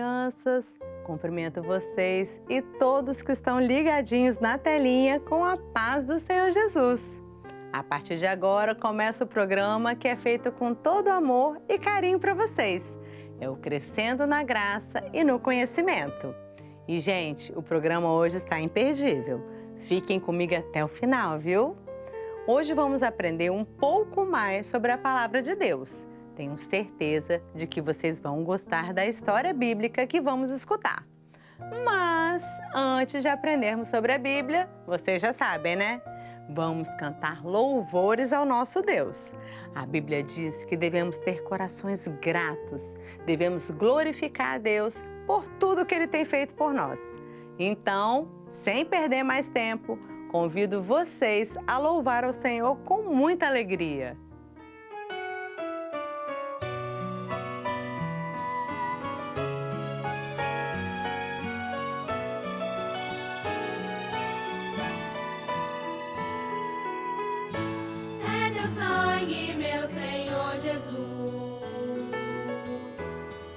crianças! Cumprimento vocês e todos que estão ligadinhos na telinha com a paz do Senhor Jesus. A partir de agora começa o programa que é feito com todo amor e carinho para vocês. É o Crescendo na Graça e no Conhecimento. E, gente, o programa hoje está imperdível. Fiquem comigo até o final, viu? Hoje vamos aprender um pouco mais sobre a Palavra de Deus. Tenho certeza de que vocês vão gostar da história bíblica que vamos escutar. Mas, antes de aprendermos sobre a Bíblia, vocês já sabem, né? Vamos cantar louvores ao nosso Deus. A Bíblia diz que devemos ter corações gratos, devemos glorificar a Deus por tudo que Ele tem feito por nós. Então, sem perder mais tempo, convido vocês a louvar ao Senhor com muita alegria. É teu sangue, meu Senhor Jesus,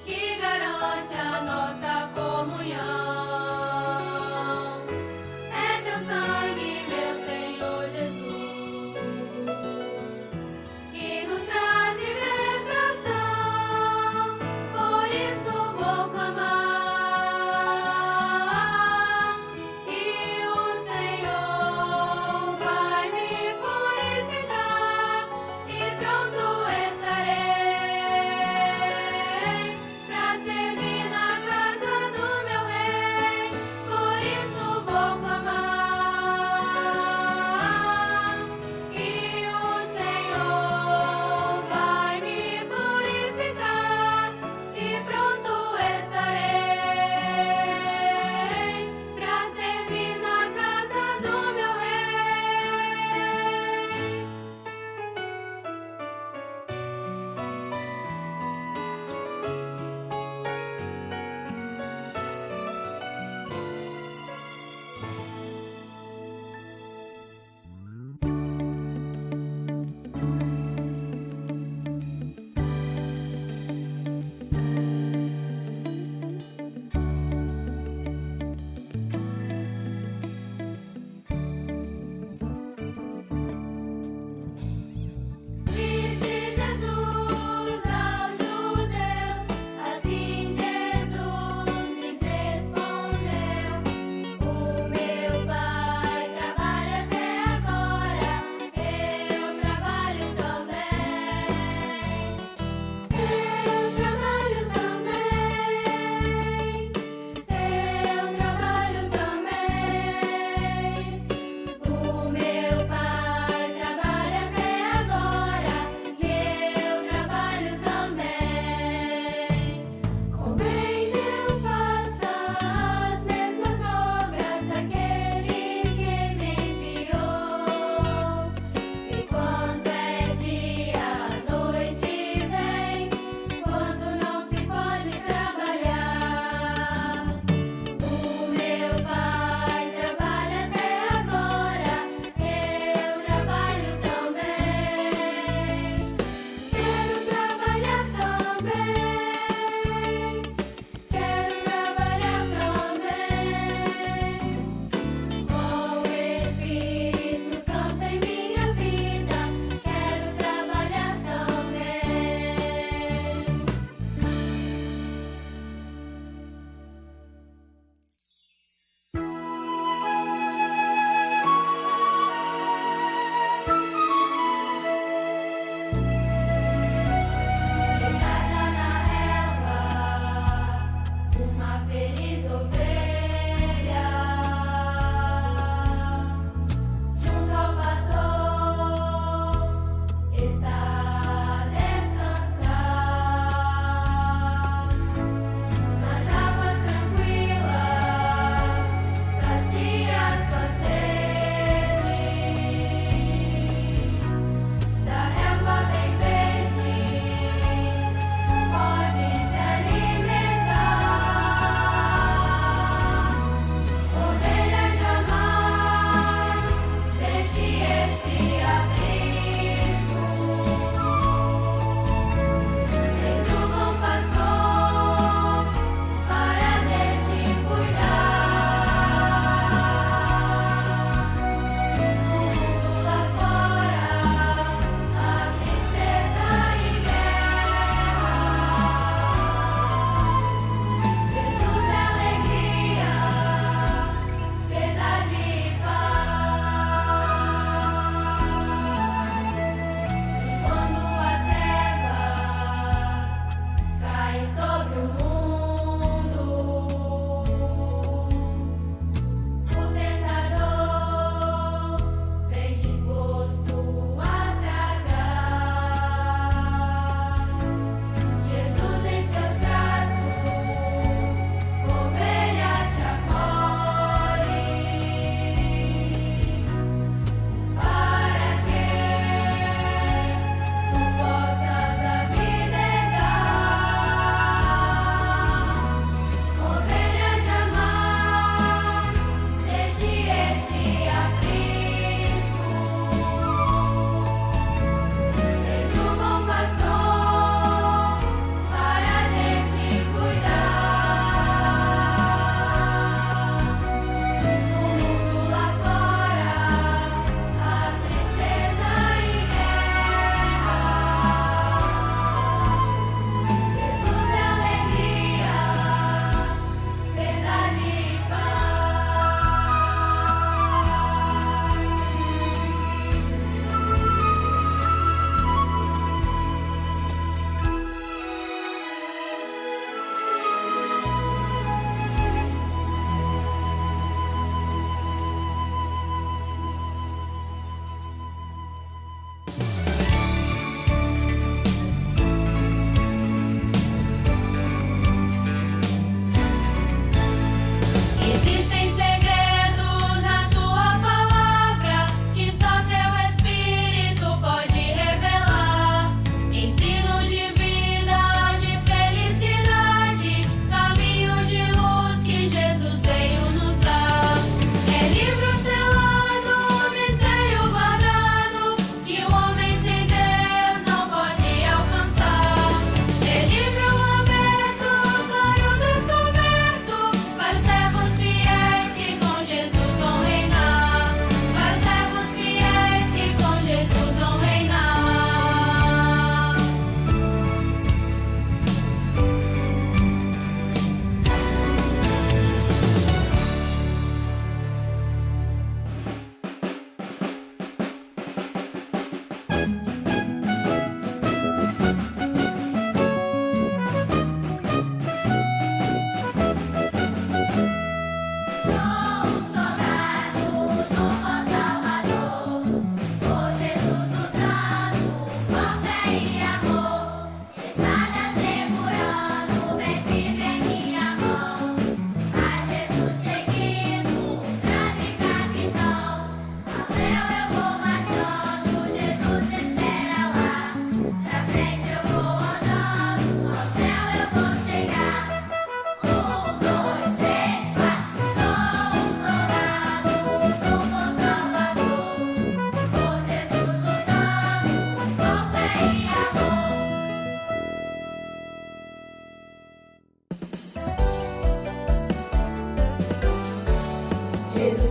que garante a nossa comunhão. É teu sangue, meu Senhor Jesus,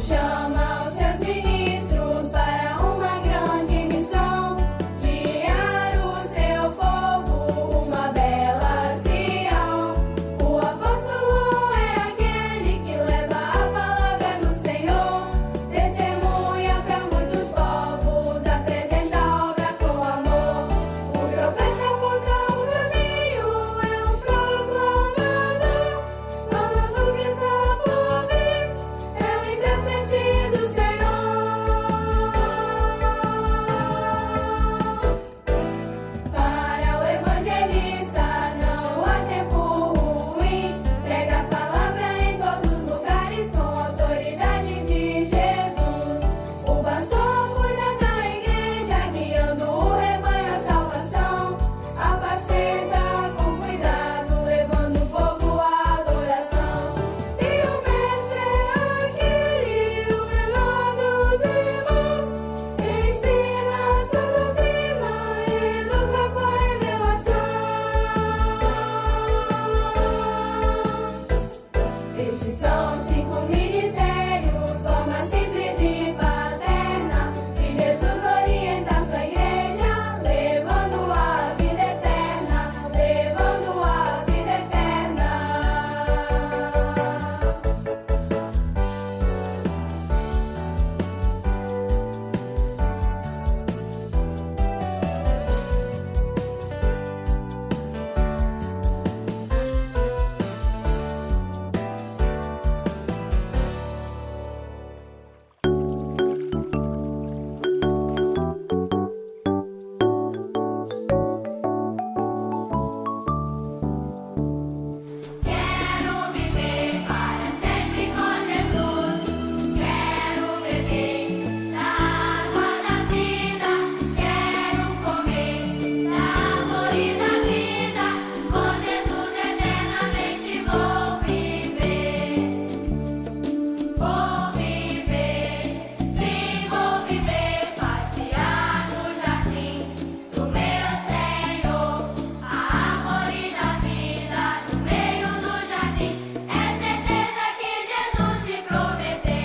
chama os seus ministros para uma grande missão, guiar o seu povo, uma bela Sião. O apóstolo é aquele que leva a palavra do Senhor, testemunha para muitos povos, apresenta a obra com amor. O profeta aponta o caminho, é um proclamador, falando que está por vir, é o intérprete do Senhor. Para o evangelista não há tempo ruim, prega a palavra em todos os lugares com a autoridade de Jesus. O pastor cuida da igreja, guiando o rebanho à salvação, apacenta com cuidado, levando o povo à adoração. E o mestre é aquele, o menor dos irmãos, que ensina a sua doutrina e educa com a revelação. Estes são os 5 ministérios, forma simples e paterna, de Jesus orienta sua igreja, levando a vida eterna, levando a vida eterna. Quero viver para sempre com Jesus, quero beber da água da vida, quero comer da árvore da vida, com Jesus eternamente vou viver, sim vou viver, passear no jardim do meu Senhor, a árvore da vida no meio do jardim, é certeza que Jesus me prometeu.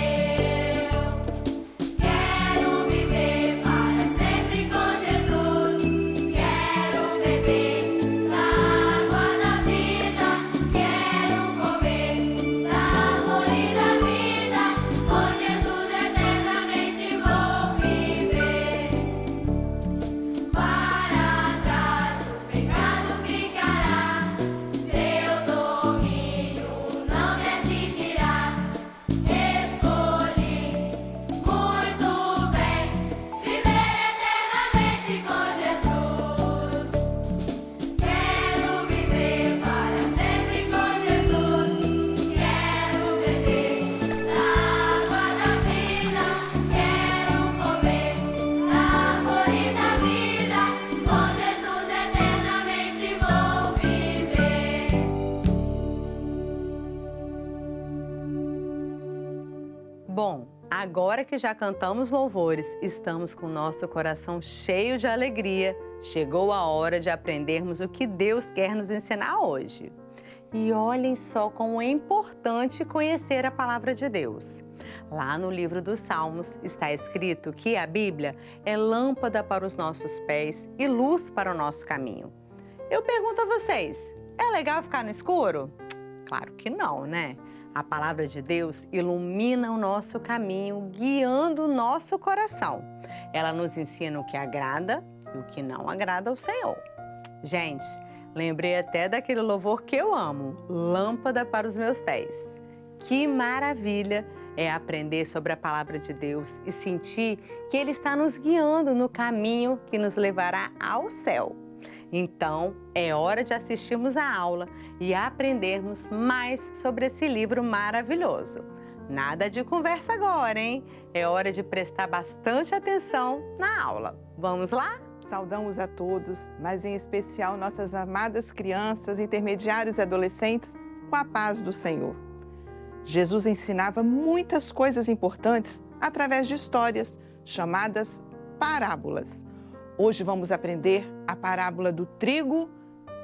Quero viver para sempre com Jesus, quero beber da água da vida, quero comer da árvore da vida, com Jesus eternamente vou viver. Para trás o pecado ficará, seu domínio não me atingirá. Escolhi muito bem viver eternamente com Jesus. Quero viver para sempre com Jesus, quero beber da água da vida, quero comer da árvore da vida, com Jesus eternamente vou viver. Bom, agora que já cantamos louvores, estamos com o nosso coração cheio de alegria. Chegou a hora de aprendermos o que Deus quer nos ensinar hoje. E olhem só como é importante conhecer a palavra de Deus. Lá no livro dos Salmos está escrito que a Bíblia é lâmpada para os nossos pés e luz para o nosso caminho. Eu pergunto a vocês, é legal ficar no escuro? Claro que não, né? A palavra de Deus ilumina o nosso caminho, guiando o nosso coração. Ela nos ensina o que agrada e o que não agrada ao Senhor. Gente, lembrei até daquele louvor que eu amo, lâmpada para os meus pés. Que maravilha é aprender sobre a palavra de Deus e sentir que Ele está nos guiando no caminho que nos levará ao céu. Então, é hora de assistirmos a aula e aprendermos mais sobre esse livro maravilhoso. Nada de conversa agora, hein? É hora de prestar bastante atenção na aula. Vamos lá? Saudamos a todos, mas em especial nossas amadas crianças, intermediários e adolescentes, com a paz do Senhor. Jesus ensinava muitas coisas importantes através de histórias chamadas parábolas. Hoje vamos aprender a parábola do trigo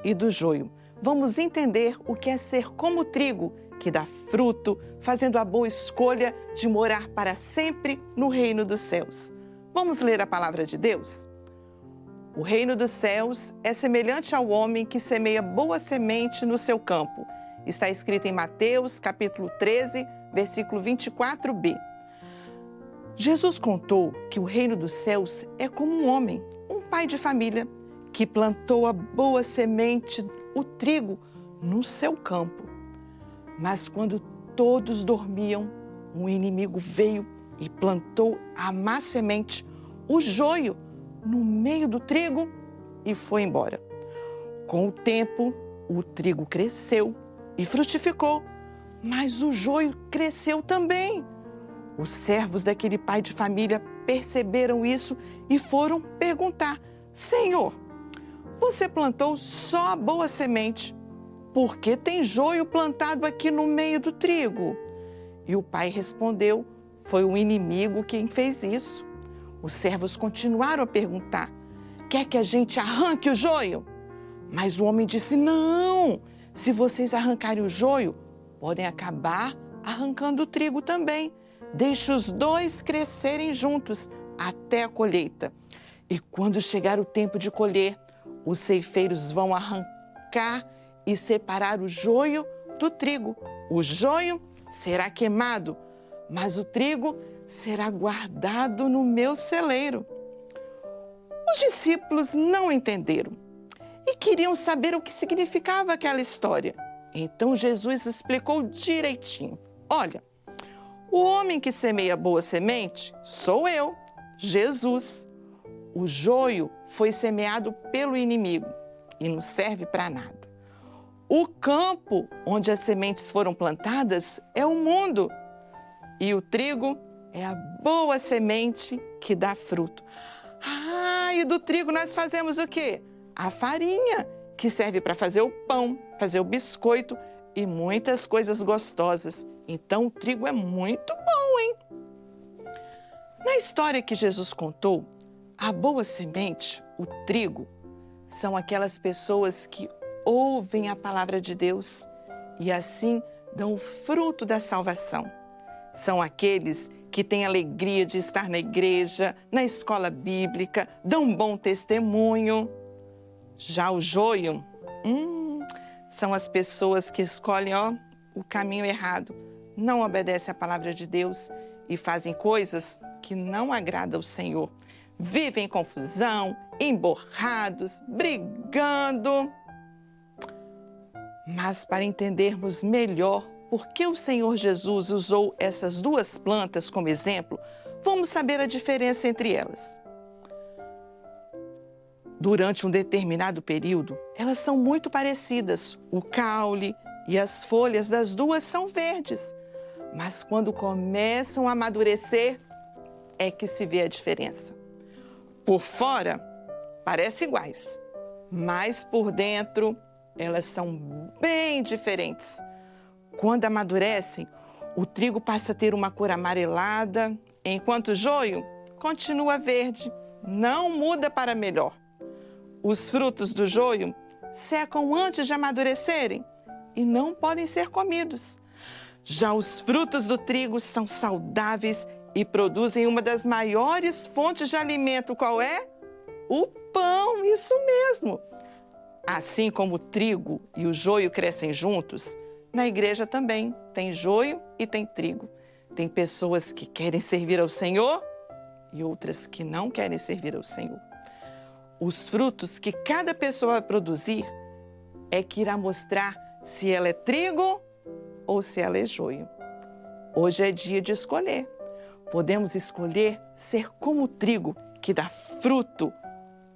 e do joio. Vamos entender o que é ser como o trigo, que dá fruto, fazendo a boa escolha de morar para sempre no reino dos céus. Vamos ler a palavra de Deus? O reino dos céus é semelhante ao homem que semeia boa semente no seu campo. Está escrito em Mateus, capítulo 13, versículo 24b. Jesus contou que o reino dos céus é como um homem, um pai de família, que plantou a boa semente, o trigo, no seu campo. Mas quando todos dormiam, um inimigo veio e plantou a má semente, o joio, no meio do trigo e foi embora. Com o tempo, o trigo cresceu e frutificou, mas o joio cresceu também. Os servos daquele pai de família perceberam isso e foram perguntar: Senhor, você plantou só a boa semente, por que tem joio plantado aqui no meio do trigo? E o pai respondeu: foi o inimigo quem fez isso. Os servos continuaram a perguntar: quer que a gente arranque o joio? Mas o homem disse: não, se vocês arrancarem o joio, podem acabar arrancando o trigo também. Deixe os dois crescerem juntos até a colheita. E quando chegar o tempo de colher, os ceifeiros vão arrancar e separar o joio do trigo. O joio será queimado, mas o trigo será guardado no meu celeiro. Os discípulos não entenderam e queriam saber o que significava aquela história. Então Jesus explicou direitinho. Olha, o homem que semeia boa semente sou eu, Jesus. O joio foi semeado pelo inimigo e não serve para nada. O campo onde as sementes foram plantadas é o mundo e o trigo é a boa semente que dá fruto. E do trigo nós fazemos o quê? A farinha, que serve para fazer o pão, fazer o biscoito e muitas coisas gostosas. Então o trigo é muito bom, hein? Na história que Jesus contou, a boa semente, o trigo, são aquelas pessoas que ouvem a palavra de Deus e assim dão o fruto da salvação. São aqueles que têm alegria de estar na igreja, na escola bíblica, dão um bom testemunho. Já o joio, são as pessoas que escolhem o caminho errado, não obedecem à palavra de Deus e fazem coisas que não agradam ao Senhor. Vivem em confusão, emborrados, brigando. Mas para entendermos melhor por que o Senhor Jesus usou essas duas plantas como exemplo, vamos saber a diferença entre elas. Durante um determinado período, elas são muito parecidas. O caule e as folhas das duas são verdes. Mas quando começam a amadurecer, é que se vê a diferença. Por fora, parecem iguais, mas por dentro, elas são bem diferentes. Quando amadurecem, o trigo passa a ter uma cor amarelada, enquanto o joio continua verde, não muda para melhor. Os frutos do joio secam antes de amadurecerem e não podem ser comidos. Já os frutos do trigo são saudáveis e produzem uma das maiores fontes de alimento. Qual é? O pão, isso mesmo. Assim como o trigo e o joio crescem juntos, na igreja também tem joio e tem trigo. Tem pessoas que querem servir ao Senhor e outras que não querem servir ao Senhor. Os frutos que cada pessoa vai produzir é que irá mostrar se ela é trigo ou se ela é joio. Hoje é dia de escolher. Podemos escolher ser como o trigo, que dá fruto,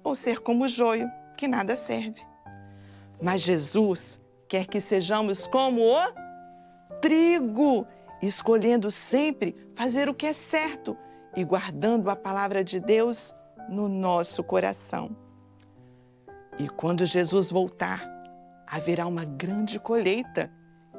ou ser como o joio, que nada serve. Mas Jesus quer que sejamos como o trigo, escolhendo sempre fazer o que é certo e guardando a palavra de Deus no nosso coração. E quando Jesus voltar, haverá uma grande colheita,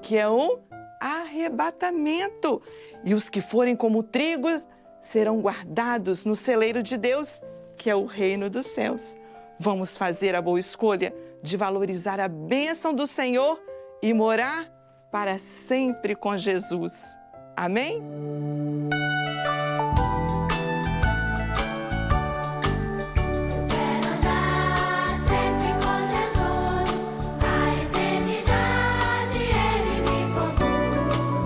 que é o arrebatamento. E os que forem como trigos serão guardados no celeiro de Deus, que é o reino dos céus. Vamos fazer a boa escolha de valorizar a bênção do Senhor e morar para sempre com Jesus. Amém? Quero andar sempre com Jesus, a eternidade Ele me conduz.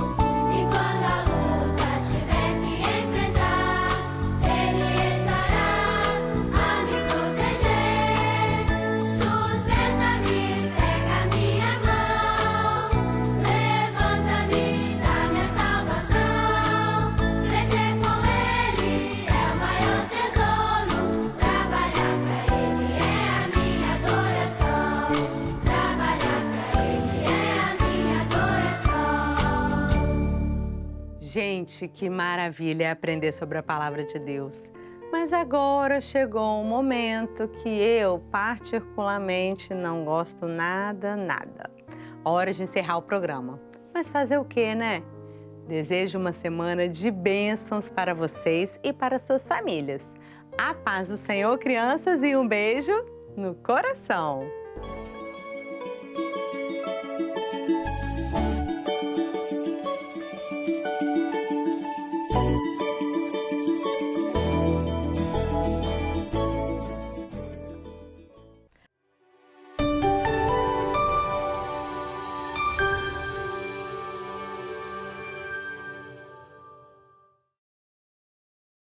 E quando a luta tiver que enfrentar, Ele estará a me proteger. Sustenta-me, pega minha mão, levanta-me da minha salvação. Crescer com Ele é o maior tesouro. Trabalhar pra Ele é a minha adoração. Trabalhar pra Ele é a minha adoração. Gente, que maravilha aprender sobre a palavra de Deus. Mas agora chegou um momento que eu particularmente não gosto nada. Hora de encerrar o programa. Mas fazer o quê, né? Desejo uma semana de bênçãos para vocês e para suas famílias. A paz do Senhor, crianças, e um beijo no coração.